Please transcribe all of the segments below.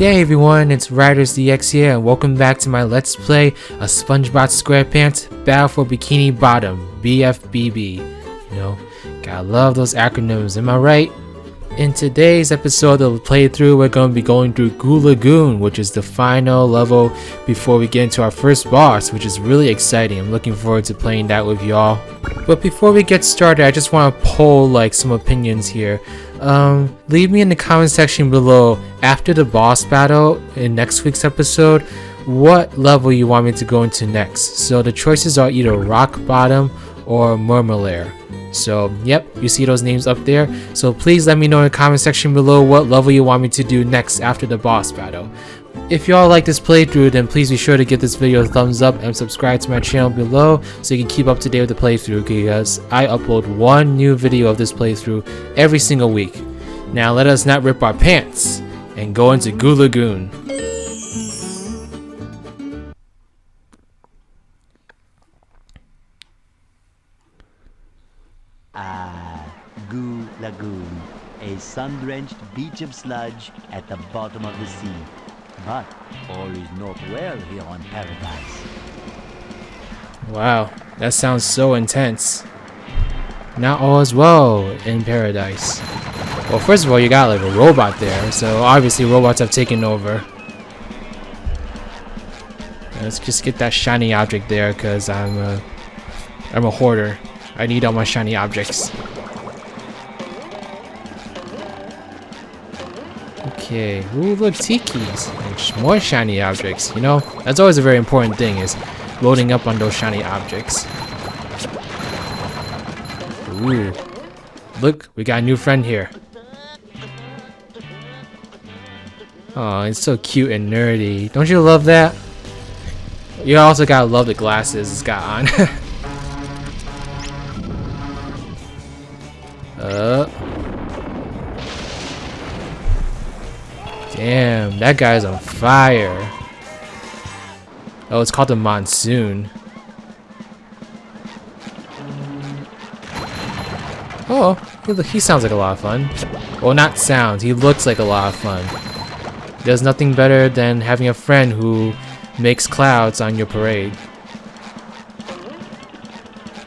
Hey everyone, it's RidersDX here, and welcome back to my Let's Play a Spongebob Squarepants Battle for Bikini Bottom BFBB. You know, gotta love those acronyms, am I right? In today's episode of the playthrough, we're going to be going through Goo Lagoon, which is the final level before we get into our first boss, which is really exciting. I'm looking forward to playing that with y'all. But before we get started, I just want to poll some opinions here. Leave me in the comment section below, after the boss battle in next week's episode, what level you want me to go into next. So the choices are either Rock Bottom or Murmur. So yep, you see those names up there. So please let me know in the comment section below what level you want me to do next after the boss battle. If y'all like this playthrough, then please be sure to give this video a thumbs up and subscribe to my channel below so you can keep up to date with the playthrough, because I upload one new video of this playthrough every single week. Now let us not rip our pants and go into Goo Lagoon. Goo Lagoon, a sun-drenched beach of sludge at the bottom of the sea. But all is not well here on Paradise. Wow, that sounds so intense. Not all is well in Paradise. Well, first of all, you got a robot there, so obviously robots have taken over. Let's just get that shiny object there, because I'm a hoarder. I need all my shiny objects. Okay, ooh, look, tikis and more shiny objects. You know, that's always a very important thing, is loading up on those shiny objects. Ooh, look, we got a new friend here. Oh, it's so cute and nerdy. Don't you love that? You also gotta love the glasses it's got on. Damn, that guy's on fire. Oh, it's called the monsoon. Oh, he sounds like a lot of fun. Well, not sounds, he looks like a lot of fun. There's nothing better than having a friend who makes clouds on your parade.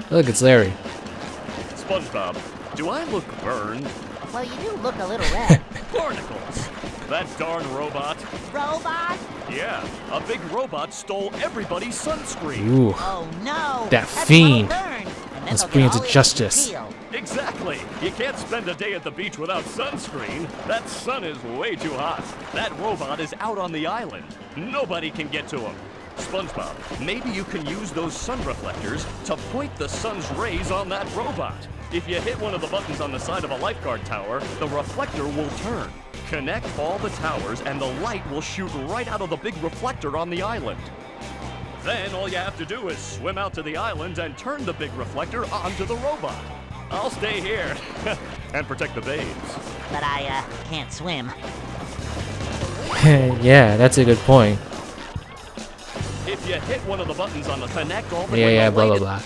Look, it's Larry. Spongebob, do I look burned? Well, you do look a little red. Barnacles! That darn robot. Robot? Yeah, a big robot stole everybody's sunscreen. Ooh, Oh no! that That's fiend. what'll learn, and then Let's they'll bring get it to all the justice. appeal. Exactly. You can't spend a day at the beach without sunscreen. That sun is way too hot. That robot is out on the island. Nobody can get to him. SpongeBob, maybe you can use those sun reflectors to point the sun's rays on that robot. If you hit one of the buttons on the side of a lifeguard tower, the reflector will turn. Connect all the towers and the light will shoot right out of the big reflector on the island. Then all you have to do is swim out to the island and turn the big reflector onto the robot. I'll stay here and protect the babes. But I can't swim. Yeah, that's a good point. If you hit one of the buttons on the connect all the Yeah, blah blah blah.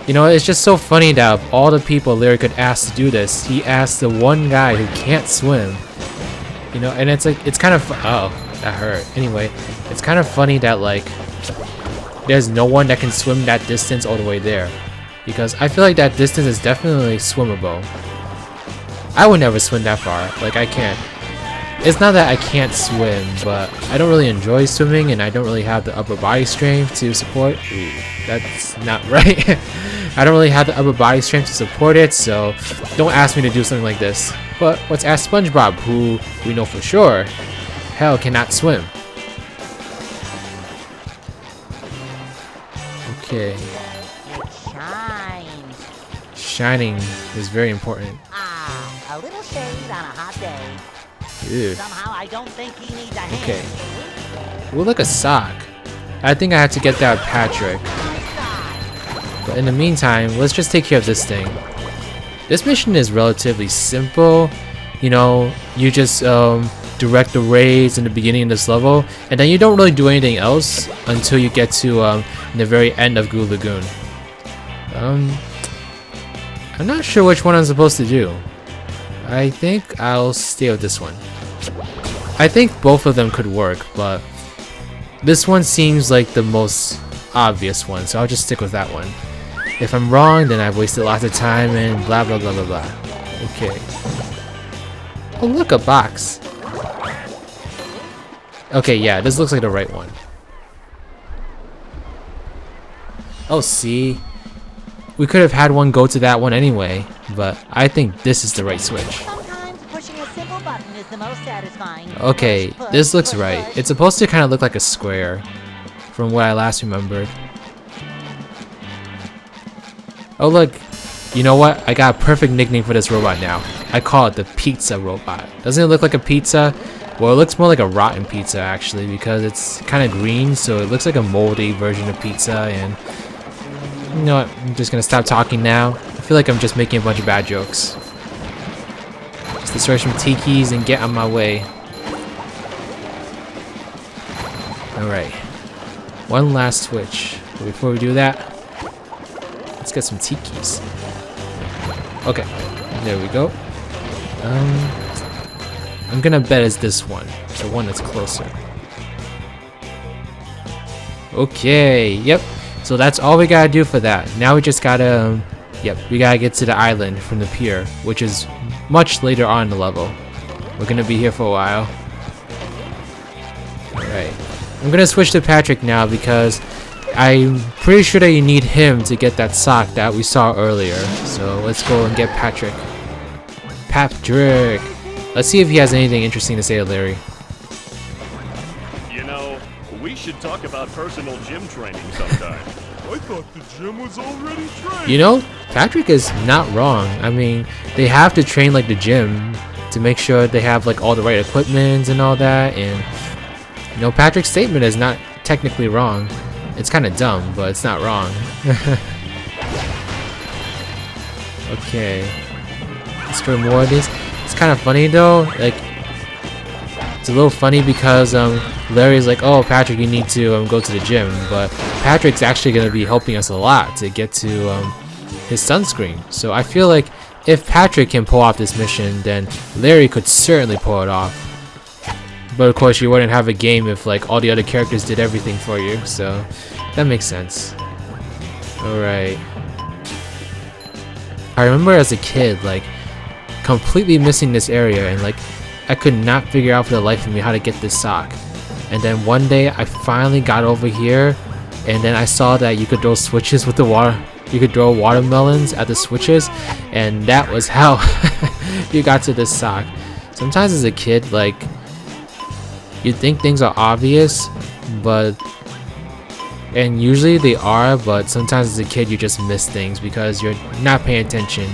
You know, it's just so funny that of all the people Larry could ask to do this, he asked the one guy who can't swim. You know, and it's kind of, oh, that hurt. Anyway, it's kind of funny that there's no one that can swim that distance all the way there, because I feel like that distance is definitely swimmable. I would never swim that far. I can't. It's not that I can't swim, but I don't really enjoy swimming, and I don't really have the upper body strength to support. Ooh, that's not right. I don't really have the upper body strength to support it, so don't ask me to do something like this. But let's ask SpongeBob, who we know for sure, hell, cannot swim. Okay. It shines. Shining is very important. Ah, a little shade on a hot day. Ew. Somehow I don't think he needs a hand. Okay. Ooh, look, a sock. I think I have to get that with Patrick. But in the meantime, let's just take care of this thing. This mission is relatively simple. You know, you just direct the rays in the beginning of this level, and then you don't really do anything else until you get to the very end of Goo Lagoon. I'm not sure which one I'm supposed to do. I think I'll stay with this one. I think both of them could work, but this one seems like the most obvious one, so I'll just stick with that one. If I'm wrong, then I've wasted lots of time and blah blah blah blah blah. Okay. Oh look, a box. Okay, yeah, this looks like the right one. Oh, see? We could have had one go to that one anyway, but I think this is the right switch. Sometimes pushing a simple button is the most satisfying. Okay, Push, push, this looks push, right. push. It's supposed to kind of look like a square, from what I last remembered. Oh look, you know what? I got a perfect nickname for this robot now. I call it the pizza robot. Doesn't it look like a pizza? Well, it looks more like a rotten pizza actually, because it's kind of green, so it looks like a moldy version of pizza. And you know what? I'm just gonna stop talking now. I feel like I'm just making a bunch of bad jokes. Just destroy some tikis and get on my way. Alright. One last switch. But before we do that, let's get some tikis. Okay. There we go. I'm gonna bet it's this one. It's the one that's closer. Okay. Yep. So that's all we gotta do for that. Now we just gotta, we gotta get to the island from the pier, which is much later on in the level. We're gonna be here for a while. Alright. I'm gonna switch to Patrick now because I'm pretty sure that you need him to get that sock that we saw earlier. So let's go and get Patrick. Patrick! Let's see if he has anything interesting to say to Larry. You know, we should talk about personal gym training sometime. I thought the gym was already trained. You know, Patrick is not wrong. I mean, they have to train like the gym to make sure they have like all the right equipment and all that. And you know, Patrick's statement is not technically wrong. It's kind of dumb, but it's not wrong. Okay, let's try more of these. It's kind of funny though. Like, it's a little funny because Larry's like, "Oh, Patrick, you need to go to the gym," but Patrick's actually gonna be helping us a lot to get to his sunscreen. So I feel like if Patrick can pull off this mission, then Larry could certainly pull it off. But of course, you wouldn't have a game if like all the other characters did everything for you. So that makes sense. All right. I remember as a kid, like, completely missing this area, and like I could not figure out for the life of me how to get this sock. And then one day I finally got over here, and then I saw that you could throw switches with the water. You could throw watermelons at the switches, and that was how you got to this sock. Sometimes as a kid, like, you'd think things are obvious, and usually they are, but sometimes as a kid you just miss things because you're not paying attention.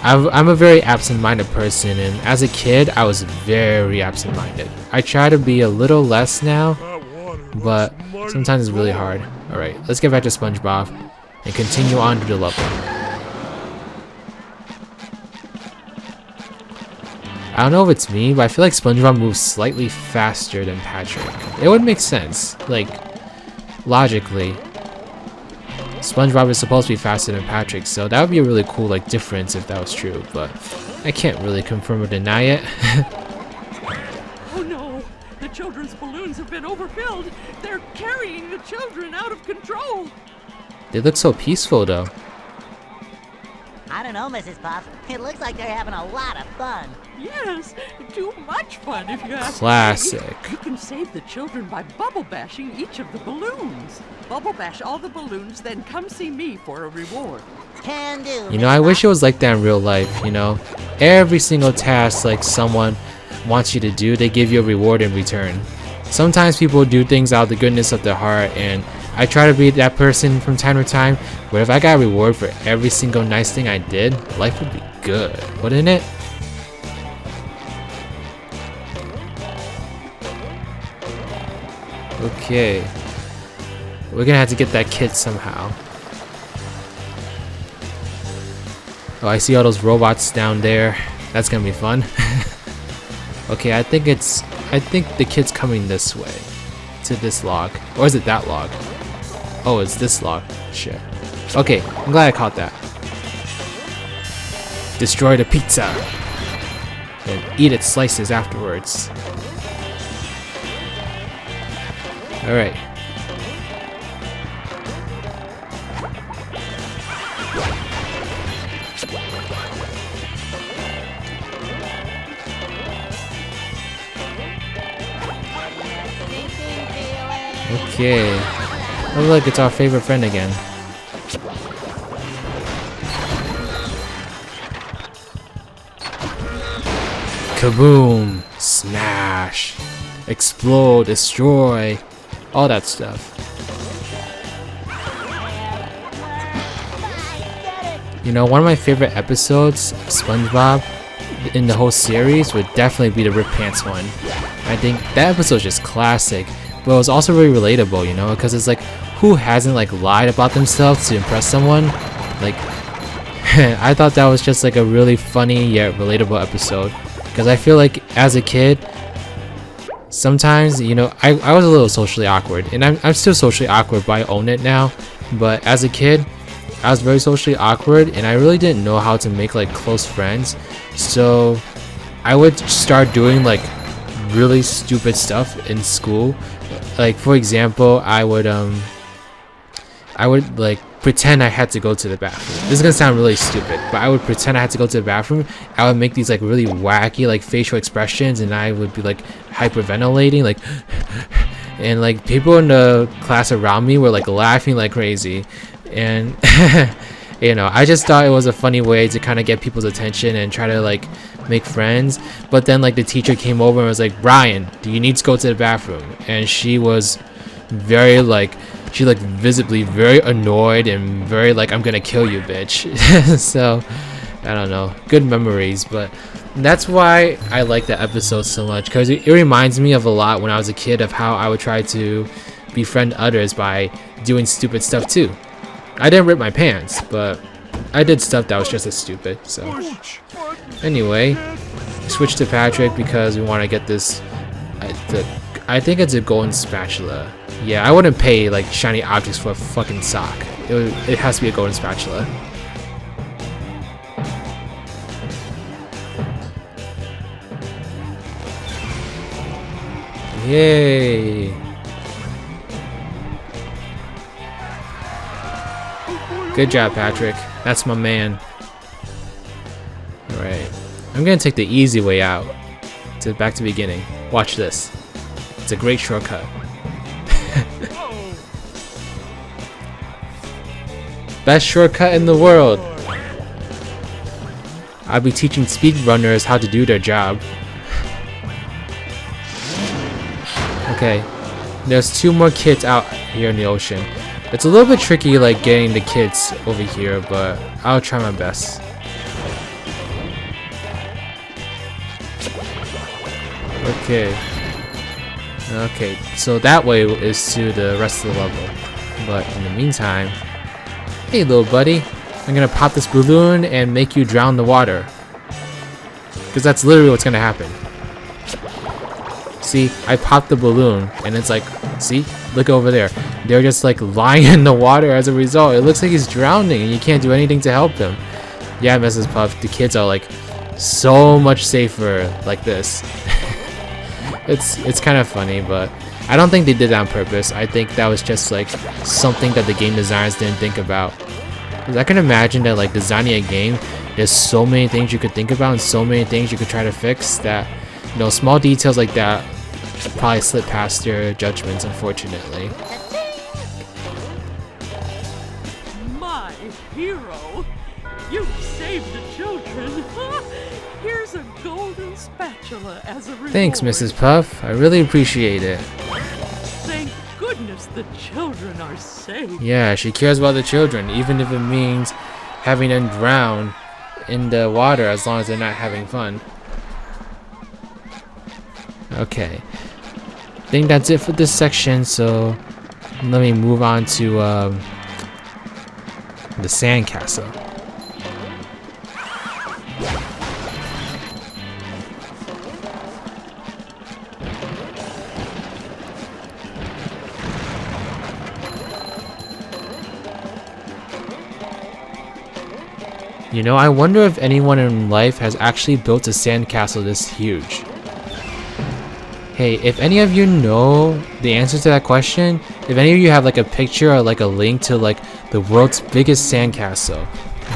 I'm a very absent-minded person, and as a kid I was very absent-minded. I try to be a little less now, but sometimes it's really hard. Alright, let's get back to SpongeBob and continue on to the level. I don't know if it's me, but I feel like SpongeBob moves slightly faster than Patrick. It would make sense, like, logically. SpongeBob is supposed to be faster than Patrick, so that would be a really cool, like, difference if that was true, but I can't really confirm or deny it. Oh no! The children's balloons have been overfilled! They're carrying the children out of control! They look so peaceful, though. I don't know, Mrs. Puff. It looks like they're having a lot of fun. Yes, too much fun if you ask Classic. me. You can save the children by bubble bashing each of the balloons. Bubble bash all the balloons, then come see me for a reward. Can do. You know, I wish it was like that in real life, you know? Every single task, like, someone wants you to do, they give you a reward in return. Sometimes people do things out of the goodness of their heart, and I try to be that person from time to time, but if I got a reward for every single nice thing I did, life would be good, wouldn't it? Okay. We're gonna have to get that kid somehow. Oh, I see all those robots down there. That's gonna be fun. Okay, I think the kid's coming this way. To this log. Or is it that log? Oh, it's this log. Shit. Okay, I'm glad I caught that. Destroy the pizza. and eat its slices afterwards. Alright. Okay. Oh look, it's our favorite friend again. Kaboom! Smash! Explode! Destroy! All that stuff. You know, one of my favorite episodes of SpongeBob in the whole series would definitely be the Rip Pants one. I think that episode's just classic, but it was also really relatable, you know, because it's like, who hasn't like lied about themselves to impress someone? Like, I thought that was just like a really funny yet relatable episode, because I feel like as a kid, sometimes, you know, I was a little socially awkward, and I'm still socially awkward, but I own it now. But as a kid, I was very socially awkward, and I really didn't know how to make like close friends. So I would start doing like really stupid stuff in school. Like, for example, I would like pretend I had to go to the bathroom. This is gonna sound really stupid, but I would pretend I had to go to the bathroom. I would make these like really wacky like facial expressions, and I would be like hyperventilating, like and like people in the class around me were like laughing like crazy. And you know, I just thought it was a funny way to kind of get people's attention and try to like make friends. But then like the teacher came over and was like, "Brian, do you need to go to the bathroom?" And she was very like, she like visibly very annoyed and very like, "I'm gonna kill you, bitch." So I don't know, good memories. But that's why I like that episode so much, because it reminds me of a lot when I was a kid of how I would try to befriend others by doing stupid stuff too. I didn't rip my pants, but I did stuff that was just as stupid. So anyway, switch to Patrick because we want to get this. I think it's a golden spatula. Yeah, I wouldn't pay like shiny objects for a fucking sock. It has to be a golden spatula. Yay! Good job, Patrick. That's my man. Alright. I'm gonna take the easy way out. Back to the beginning. Watch this. It's a great shortcut. Best shortcut in the world. I'll be teaching speedrunners how to do their job. Okay. There's 2 more kids out here in the ocean. It's a little bit tricky like getting the kids over here, but I'll try my best. Okay, so that way is to the rest of the level. But in the meantime, hey little buddy, I'm gonna pop this balloon and make you drown in the water. Because that's literally what's gonna happen. See, I popped the balloon and it's like, see, look over there. They're just like lying in the water as a result. It looks like he's drowning and you can't do anything to help him. Yeah, Mrs. Puff, the kids are like so much safer like this. It's kind of funny, but I don't think they did that on purpose. I think that was just like something that the game designers didn't think about. Because I can imagine that like designing a game, there's so many things you could think about and so many things you could try to fix that, you know, small details like that probably slip past their judgments, unfortunately. My hero! You saved the children! Here's a golden spatula as a reward. Thanks, Mrs. Puff. I really appreciate it. Thank goodness the children are safe. Yeah, she cares about the children, even if it means having them drown in the water as long as they're not having fun. Okay. I think that's it for this section, so let me move on to the sandcastle. You know, I wonder if anyone in life has actually built a sandcastle this huge. Hey, if any of you know the answer to that question, if any of you have like a picture or like a link to like the world's biggest sandcastle,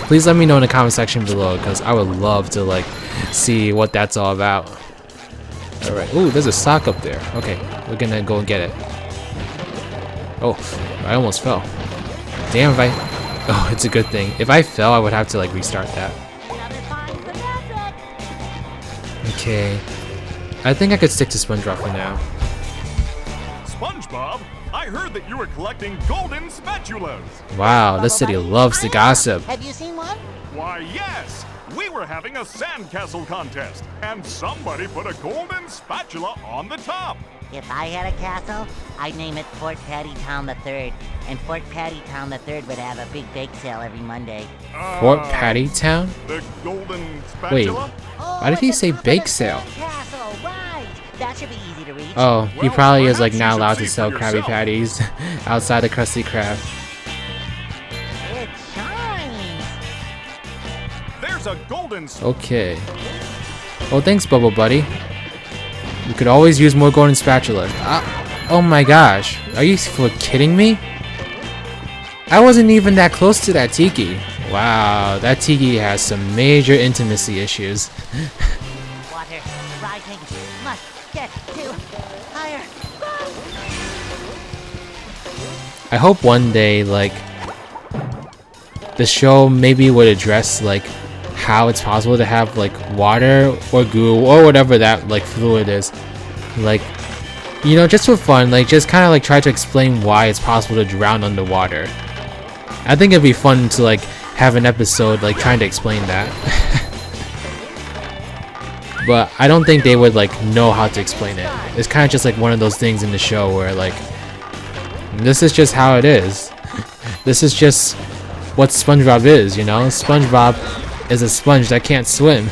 please let me know in the comment section below, because I would love to like see what that's all about. Alright, ooh, there's a sock up there. Okay, we're gonna go and get it. Oh, I almost fell. Damn, if I... Oh, it's a good thing. If I fell, I would have to like restart that. Okay. I think I could stick to SpongeBob for now. SpongeBob, I heard that you were collecting golden spatulas. Wow, this city loves to gossip. Have you seen one? Why, yes. We were having a sandcastle contest, and somebody put a golden spatula on the top. If I had a castle, I'd name it Fort Patty Town III. And Fort Patty Town III would have a big bake sale every Monday. Fort Patty Town? The golden Wait, spatula? why did he say bake sale? Castle, right? That should be easy to reach. Oh, he Well, probably is like perhaps you not should allowed to see sell for Krabby yourself. Patties outside the Krusty Krab. It shines. There's a golden Okay. Well, thanks, Bubble Buddy. You could always use more golden spatula. Oh my gosh. Are you kidding me? I wasn't even that close to that tiki. Wow, that tiki has some major intimacy issues. Water rising. Must get to higher. I hope one day, like, the show maybe would address, like, how it's possible to have, like, water or goo or whatever that, like, fluid is. Like, you know, just for fun, like, just kind of, like, try to explain why it's possible to drown underwater. I think it'd be fun to, like, have an episode, like, trying to explain that. But I don't think they would, like, know how to explain it. It's kind of just, like, one of those things in the show where, like, this is just how it is. This is just what SpongeBob is, you know? SpongeBob is a sponge that can't swim,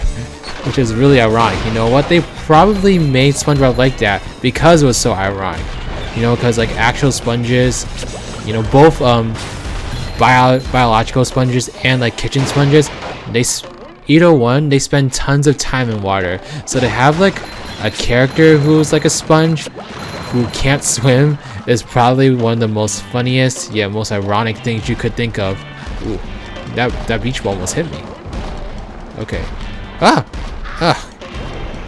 which is really ironic. You know what? They probably made SpongeBob like that because it was so ironic. You know, because like actual sponges, you know, both biological sponges and like kitchen sponges, either one, they spend tons of time in water. So to have like a character who's like a sponge who can't swim is probably one of the most funniest, yet most ironic things you could think of. Ooh, that beach ball almost hit me. Okay.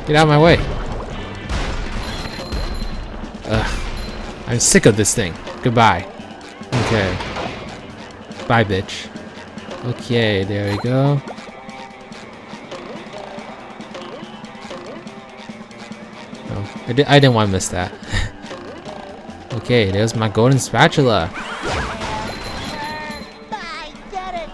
Get out of my way. I'm sick of this thing. Goodbye. Okay. Bye, bitch. Okay, there we go. Oh, I didn't want to miss that. Okay, there's my golden spatula. I get it.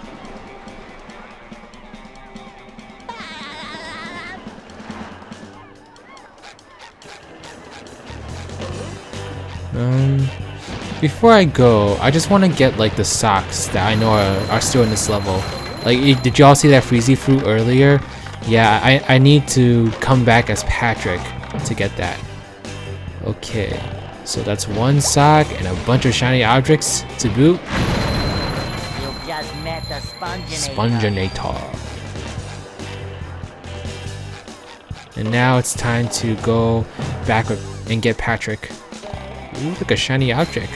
Before I go, I just want to get like the socks that I know are still in this level. Like, did y'all see that Freezy fruit earlier? Yeah, I need to come back as Patrick to get that. Okay, so that's one sock and a bunch of shiny objects to boot. You've just met the Sponginator. Sponginator. And now it's time to go back and get Patrick. Ooh, look, a shiny object.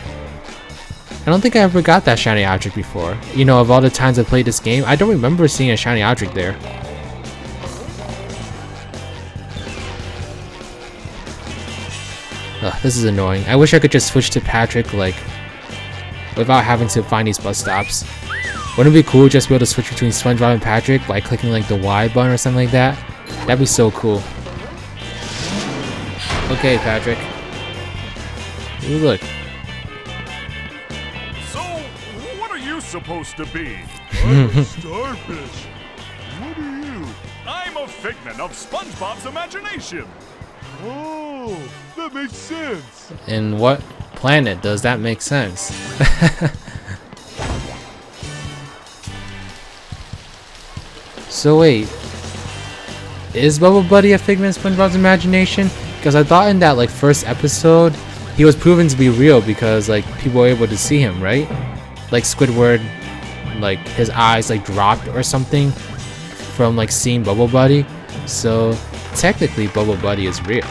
I don't think I ever got that shiny object before. You know, of all the times I played this game, I don't remember seeing a shiny object there. Ugh, this is annoying. I wish I could just switch to Patrick, like, without having to find these bus stops. Wouldn't it be cool just to be able to switch between SpongeBob and Patrick by clicking, like, the Y button or something like that? That'd be so cool. Okay, Patrick. Ooh, look. So, what are you supposed to be? I'm a starfish. What are you? I'm a figment of SpongeBob's imagination. Oh, that makes sense. In what planet does that make sense? So wait, is Bubble Buddy a figment of SpongeBob's imagination? Because I thought in that like first episode, he was proven to be real because like people were able to see him, right? Like Squidward like his eyes like dropped or something from like seeing Bubble Buddy. So technically Bubble Buddy is real.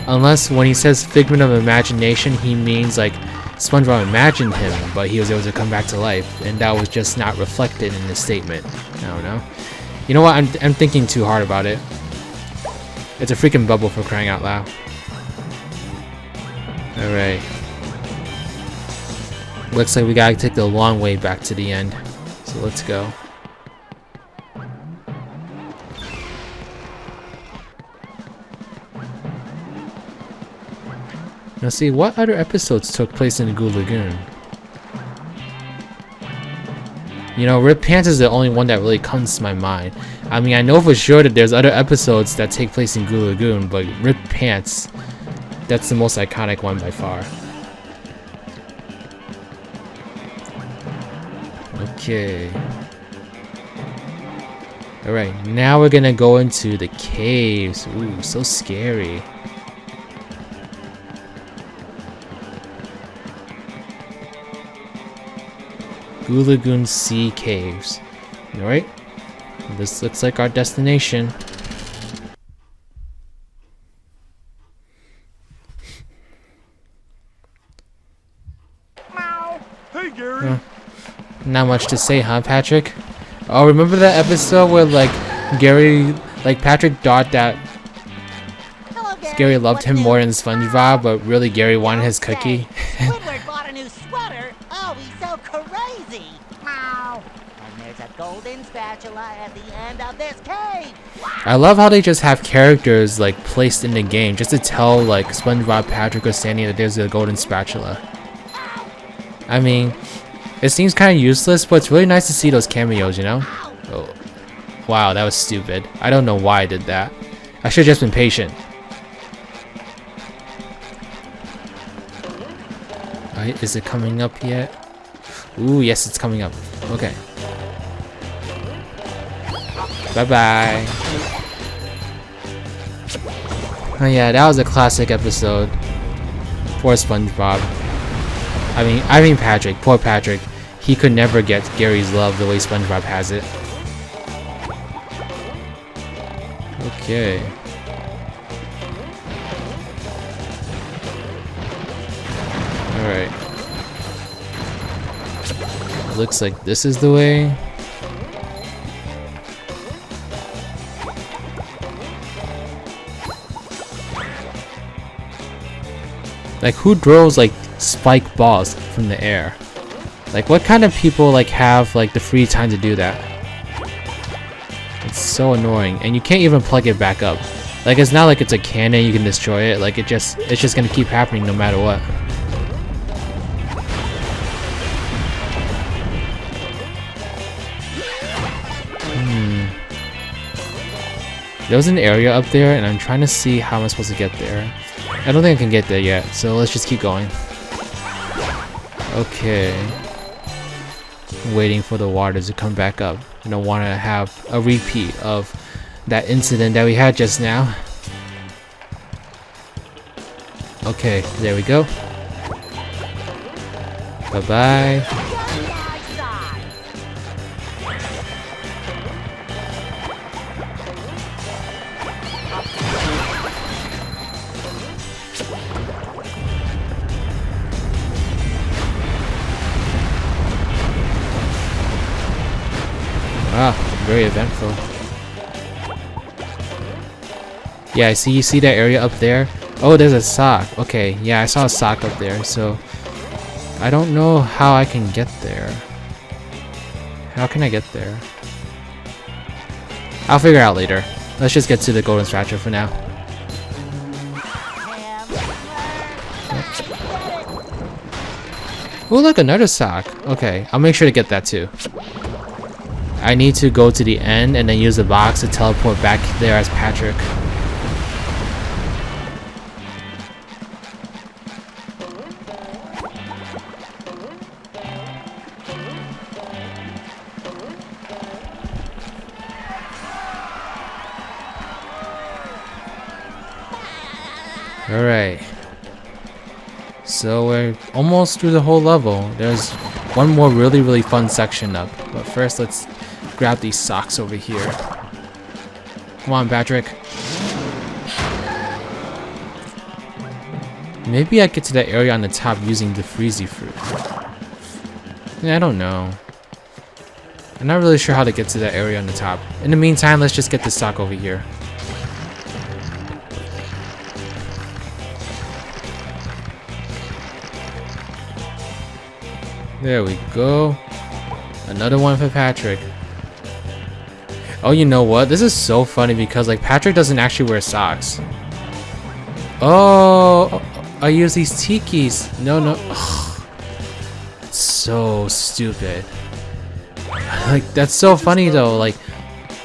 Unless when he says figment of imagination, he means like SpongeBob imagined him, but he was able to come back to life, and that was just not reflected in the statement. I don't know. You know what? I'm thinking too hard about it. It's a freaking bubble, for crying out loud. Alright. Looks like we gotta take the long way back to the end. So let's go. Now see, what other episodes took place in the Goo Lagoon? You know, Rip Pants is the only one that really comes to my mind. I mean, I know for sure that there's other episodes that take place in Goo Lagoon, but Rip Pants, that's the most iconic one by far. Okay. Alright, now we're gonna go into the caves. Ooh, so scary. Goo Lagoon Sea Caves. Alright, this looks like our destination. Hey, Gary. Not much to say, huh, Patrick? Oh, remember that episode where like Gary, like Patrick thought that Hello, Gary. Gary loved What's him new? more than SpongeBob, but really Gary wanted his cookie? Squidward bought a new sweater. Oh, he's so crazy. Meow. And there's a golden spatula at the end of this cave. I love how they just have characters like placed in the game just to tell like SpongeBob, Patrick, or Sandy that there's a golden spatula. I mean, it seems kind of useless, but it's really nice to see those cameos, you know? Oh, wow, that was stupid. I don't know why I did that. I should have just been patient. Alright, is it coming up yet? Ooh, yes, it's coming up. Okay. Bye-bye. Oh yeah, that was a classic episode. Poor SpongeBob. I mean Patrick. Poor Patrick. He could never get Gary's love the way SpongeBob has it. Okay. Alright. Looks like this is the way. Like, who throws like spike balls from the air? Like, what kind of people like have like the free time to do that? It's so annoying, and you can't even plug it back up. Like, it's not like it's a cannon you can destroy it. Like, it's just gonna keep happening no matter what. There's an area up there, and I'm trying to see how I'm supposed to get there. I don't think I can get there yet, so let's just keep going. Okay. Waiting for the water to come back up. I don't want to have a repeat of that incident that we had just now. Okay, there we go. Bye-bye. Wow, very eventful. Yeah, you see that area up there? Oh, there's a sock. Okay, yeah, I saw a sock up there, so I don't know how I can get there. How can I get there? I'll figure it out later. Let's just get to the golden spatula for now. Oh, look, another sock. Okay, I'll make sure to get that too. I need to go to the end and then use the box to teleport back there as Patrick. Alright. so we're almost through the whole level. There's one more really fun section up. But first, let's grab these socks over here. Come on, Patrick. Maybe I get to that area on the top using the freezy fruit. Yeah, I don't know. I'm not really sure how to get to that area on the top. In the meantime, let's just get the sock over here. There we go. Another one for Patrick. Oh, you know what? This is so funny because like Patrick doesn't actually wear socks. Oh, I use these tikis. No. Ugh. So stupid. Like that's so funny though. Like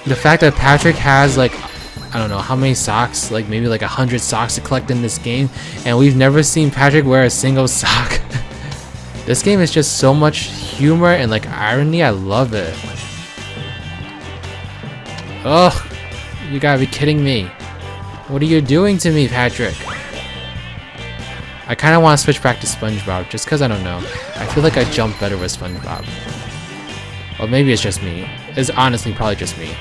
the fact that Patrick has like I don't know how many socks, like maybe like 100 socks to collect in this game, and we've never seen Patrick wear a single sock. This game is just so much humor and like irony. I love it. Ugh, you gotta be kidding me. What are you doing to me, Patrick? I kind of want to switch back to Spongebob just because I don't know. I feel like I jump better with Spongebob. Or maybe it's just me. It's honestly probably just me.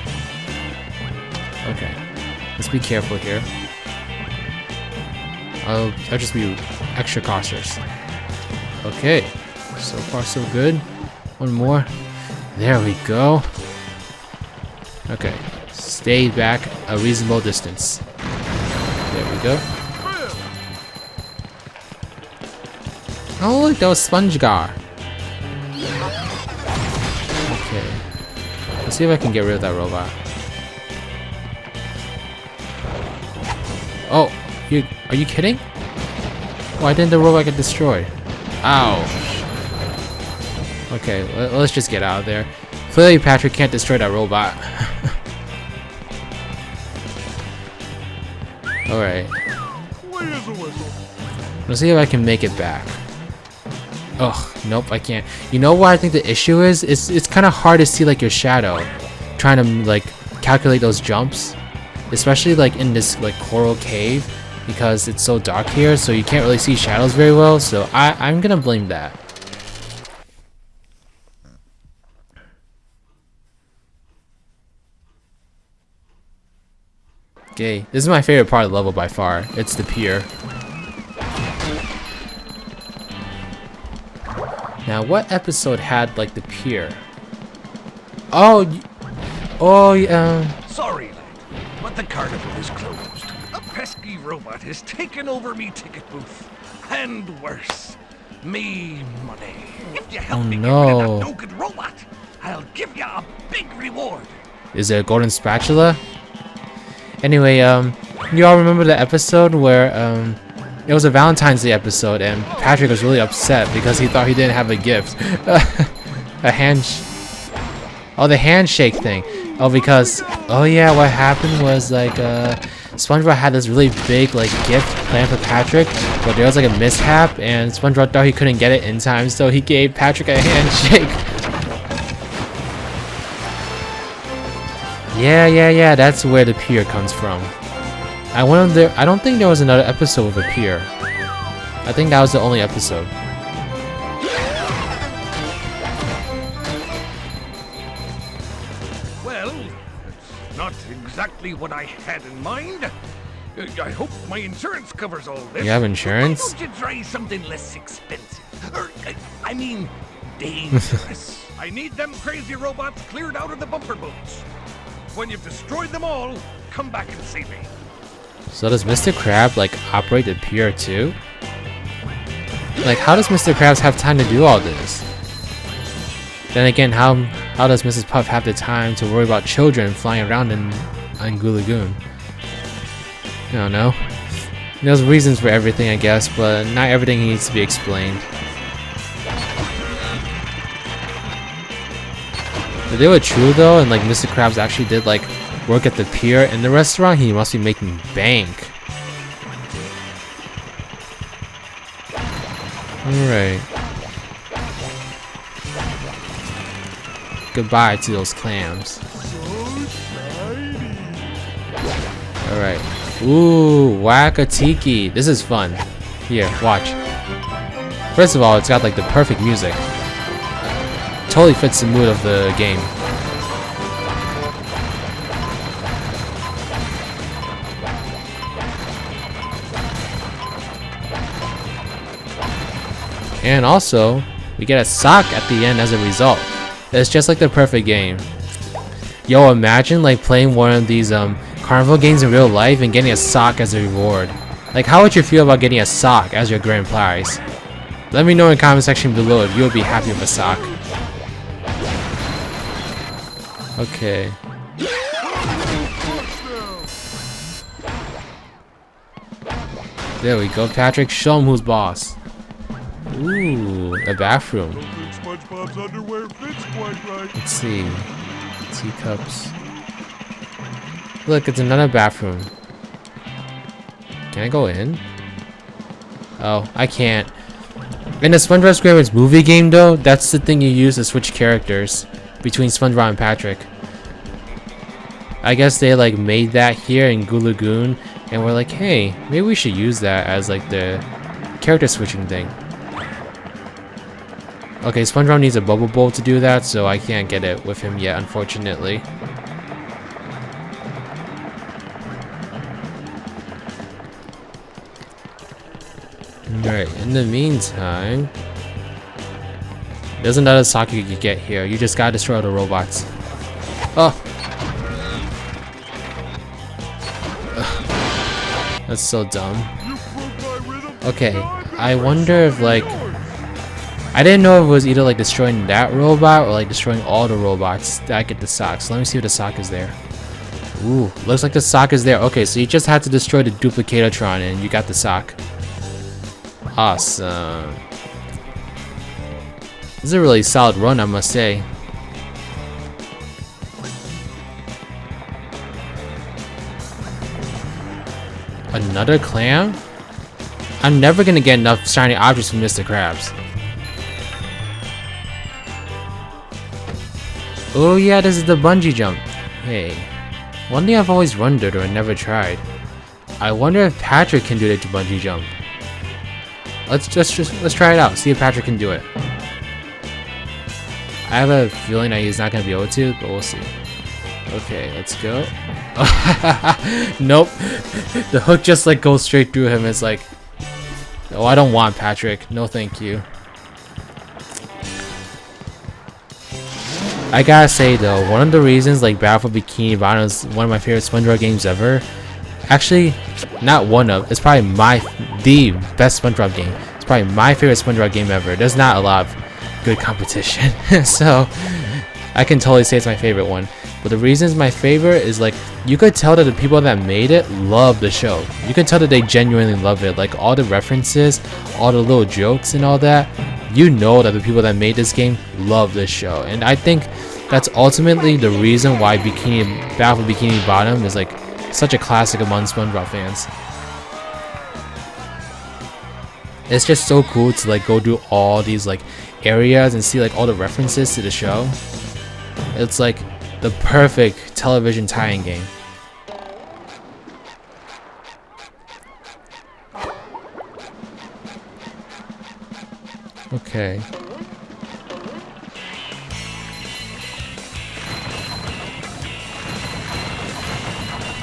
Okay, let's be careful here. I'll just be extra cautious. Okay, so far so good. One more. There we go. Okay, stay back a reasonable distance. There we go. Oh look, that was Spongebob. Okay, let's see if I can get rid of that robot. Oh, are you kidding? Why didn't the robot get destroyed? Ow. Okay, let's just get out of there. Clearly Patrick can't destroy that robot. Alright. Let's see if I can make it back. Ugh, nope, I can't. You know what I think the issue is? It's kind of hard to see like your shadow. Trying to like calculate those jumps. Especially like in this like coral cave. Because it's so dark here, so you can't really see shadows very well, so I'm gonna blame that. Okay, this is my favorite part of the level by far. It's the pier. Now, what episode had like the pier? Oh, Sorry, lad, but the carnival is closed. A pesky robot has taken over me ticket booth. And worse, me money. If you help me get rid of that no-good robot, I'll give you a big reward. Is it a golden spatula? Anyway, you all remember the episode where it was a Valentine's Day episode and Patrick was really upset because he thought he didn't have a gift. The handshake thing. Oh, because yeah, what happened was like SpongeBob had this really big like gift planned for Patrick, but there was like a mishap and SpongeBob thought he couldn't get it in time, so he gave Patrick a handshake. Yeah, that's where the pier comes from. I don't think there was another episode with a pier. I think that was the only episode. Well, it's not exactly what I had in mind. I hope my insurance covers all this. You have insurance? Why don't you try something less expensive? Or, I mean, dangerous. I need them crazy robots cleared out of the bumper boats. When you've destroyed them all, come back and see me. So does Mr. Krabs like operate the pier too? Like how does Mr. Krabs have time to do all this? Then again, how does Mrs. Puff have the time to worry about children flying around on Goo Lagoon? I don't know. There's reasons for everything, I guess, but not everything needs to be explained. If they were true though, and like Mr. Krabs actually did like work at the pier in the restaurant, he must be making bank. Alright. Goodbye to those clams. Alright. Ooh, whack a tiki. This is fun. Here, watch. First of all, it's got like the perfect music. Totally fits the mood of the game. And also, we get a sock at the end as a result. It's just like the perfect game. Yo, imagine like playing one of these carnival games in real life and getting a sock as a reward. Like, how would you feel about getting a sock as your grand prize? Let me know in the comment section below if you would be happy with a sock. Okay. There we go, Patrick. Show him who's boss. Ooh, a bathroom. SpongeBob's underwear fits quite right. Let's see. Teacups. Look, it's another bathroom. Can I go in? Oh, I can't. In the SpongeBob Squarepants movie game though, that's the thing you use to switch characters between SpongeBob and Patrick. I guess they like made that here in Goo Lagoon and we're like, hey, maybe we should use that as like the character switching thing. Okay, SpongeBob needs a bubble bowl to do that, so I can't get it with him yet, unfortunately. Alright, in the meantime, there's another sock you can get here. You just gotta destroy the robots. Oh! Ugh. That's so dumb. Okay, I wonder if like... I didn't know if it was either like destroying that robot or like destroying all the robots that I get the sock. So let me see if the sock is there. Ooh, looks like the sock is there. Okay, so you just had to destroy the Duplicatortron and you got the sock. Awesome. This is a really solid run, I must say. Another clam? I'm never gonna get enough shiny objects from Mr. Krabs. Oh yeah, this is the bungee jump. Hey, one thing I've always wondered or never tried. I wonder if Patrick can do the bungee jump. Let's try it out. See if Patrick can do it. I have a feeling that he's not gonna be able to, but we'll see. Okay, let's go. Nope. The hook just like goes straight through him. It's like, oh, I don't want Patrick. No, thank you. I gotta say though, one of the reasons like Battle for Bikini Bottom is one of my favorite SpongeBob games ever. Actually, not one of. It's probably the best SpongeBob game. It's probably my favorite SpongeBob game ever. There's not a lot of good competition, so I can totally say it's my favorite one. But the reason it's my favorite is like you could tell that the people that made it love the show. You can tell that they genuinely love it. Like all the references, all the little jokes and all that. You know that the people that made this game love this show, and I think that's ultimately the reason why Battle for Bikini Bottom is like such a classic among SpongeBob fans. It's just so cool to like go through all these like areas and see like all the references to the show. It's like the perfect television tie-in game. Okay.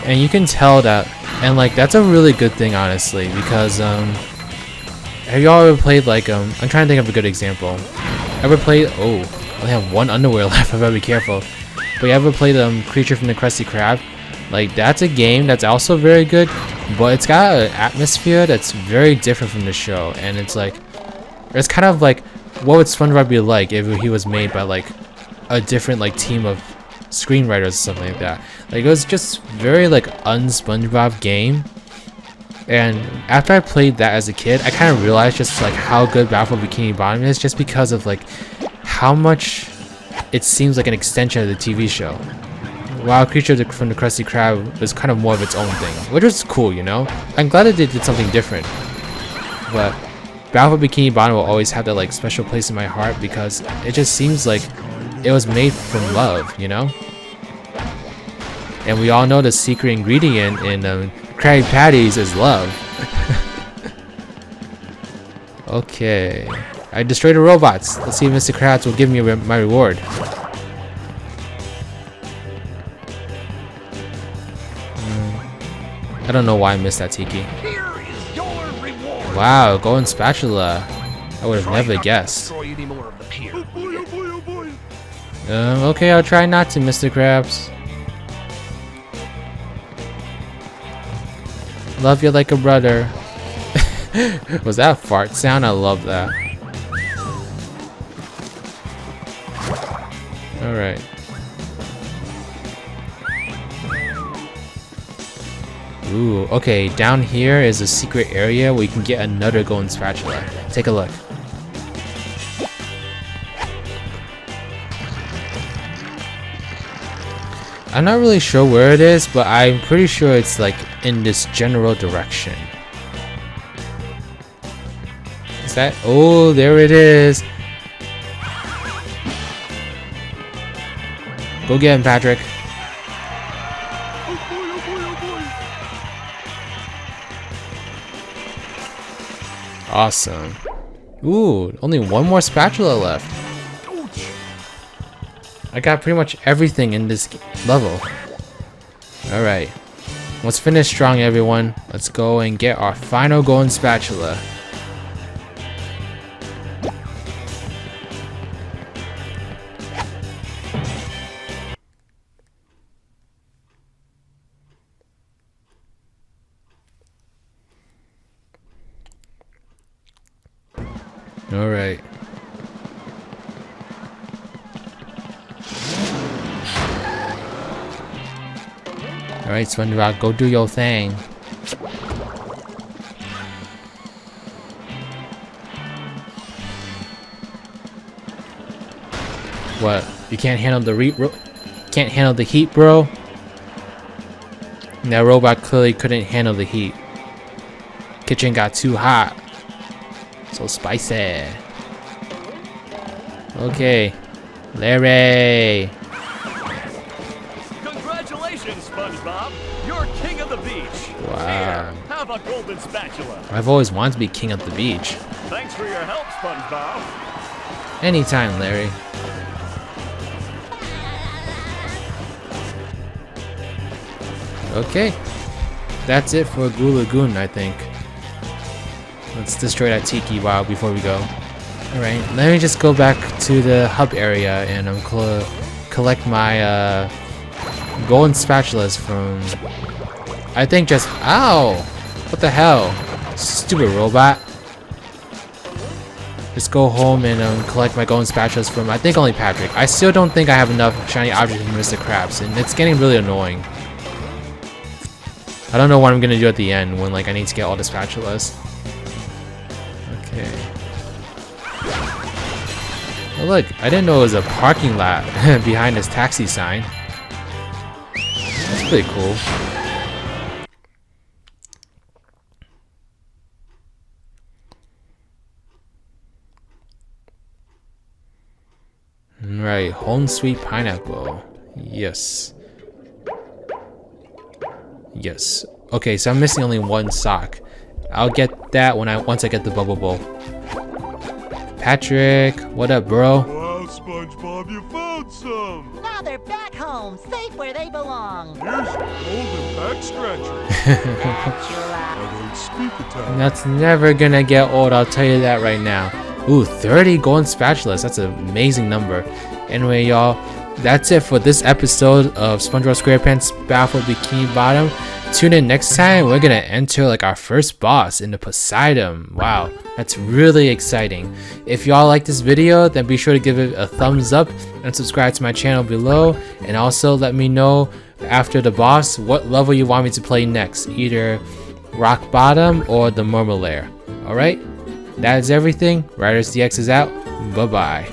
And you can tell that, and like that's a really good thing honestly, because have y'all ever played like I'm trying to think of a good example. Ever played, oh, I only have one underwear left, I better be careful. But you ever played Creature from the Krusty Krab? Like that's a game that's also very good, but it's got an atmosphere that's very different from the show, and it's like it's kind of like what would SpongeBob be like if he was made by like a different like team of screenwriters or something like that. Like it was just very like un-SpongeBob game. And after I played that as a kid, I kind of realized just like how good Battle for Bikini Bottom is, just because of like how much it seems like an extension of the TV show. While Creature from the Krusty Krab was kind of more of its own thing, which was cool, you know. I'm glad that they did something different. But Battle for Bikini Bottom will always have that like special place in my heart because it just seems like it was made from love, you know? And we all know the secret ingredient in Krabby Patties is love. Okay. I destroyed the robots. Let's see if Mr. Krabs will give me my reward. I don't know why I missed that Tiki. Here is your reward. Wow, golden spatula. I would have Try never not to guessed. destroy any more of the pier. Oh boy, oh boy, oh boy. Okay, I'll try not to, Mr. Krabs. Love you like a brother. Was that a fart sound? I love that. Alright. Ooh, okay, down here is a secret area where you can get another golden spatula. Take a look. I'm not really sure where it is, but I'm pretty sure it's like in this general direction. Is that? Oh, there it is. Go get him, Patrick. Oh boy, oh boy, oh boy. Awesome. Ooh, only one more spatula left. I got pretty much everything in this level. Alright. Let's finish strong, everyone. Let's go and get our final golden spatula. Alright. Alright, Spongebob, go do your thing. What? You can't handle the heat, bro? That robot clearly couldn't handle the heat. Kitchen got too hot. So spicy. Okay. Larry. Congratulations, SpongeBob. You're king of the beach. Wow. Here, have a golden spatula. I've always wanted to be king of the beach. Thanks for your help, SpongeBob. Anytime, Larry. Okay. That's it for Goo Lagoon, I think. Let's destroy that Tiki Wow before we go. Alright, let me just go back to the hub area and collect my golden spatulas from... I think just... Ow! What the hell? Stupid robot. Just go home and collect my golden spatulas from, I think, only Patrick. I still don't think I have enough shiny objects from Mr. Krabs, and it's getting really annoying. I don't know what I'm gonna do at the end when, like, I need to get all the spatulas. Okay. Oh look, I didn't know it was a parking lot behind this taxi sign. That's pretty cool. Right, home sweet pineapple. Yes. Yes. Okay, so I'm missing only one sock. I'll get that once I get the bubble bowl. Patrick, what up, bro? Wow, SpongeBob, you found some. Now they're back home, safe where they belong. Here's your golden back scratcher. Spatula. I don't speak Italian. That's never gonna get old, I'll tell you that right now. Ooh, 30 golden spatulas. That's an amazing number. Anyway, y'all, that's it for this episode of Spongebob Squarepants For Bikini Bottom. Tune in next time. We're gonna enter like our first boss in the Poseidon. Wow, that's really exciting. If y'all like this video, then be sure to give it a thumbs up and subscribe to my channel below. And also let me know after the boss what level you want me to play next, either Rock Bottom or the Murmur Lair. Alright, that is everything. RidersDX is out. Bye bye.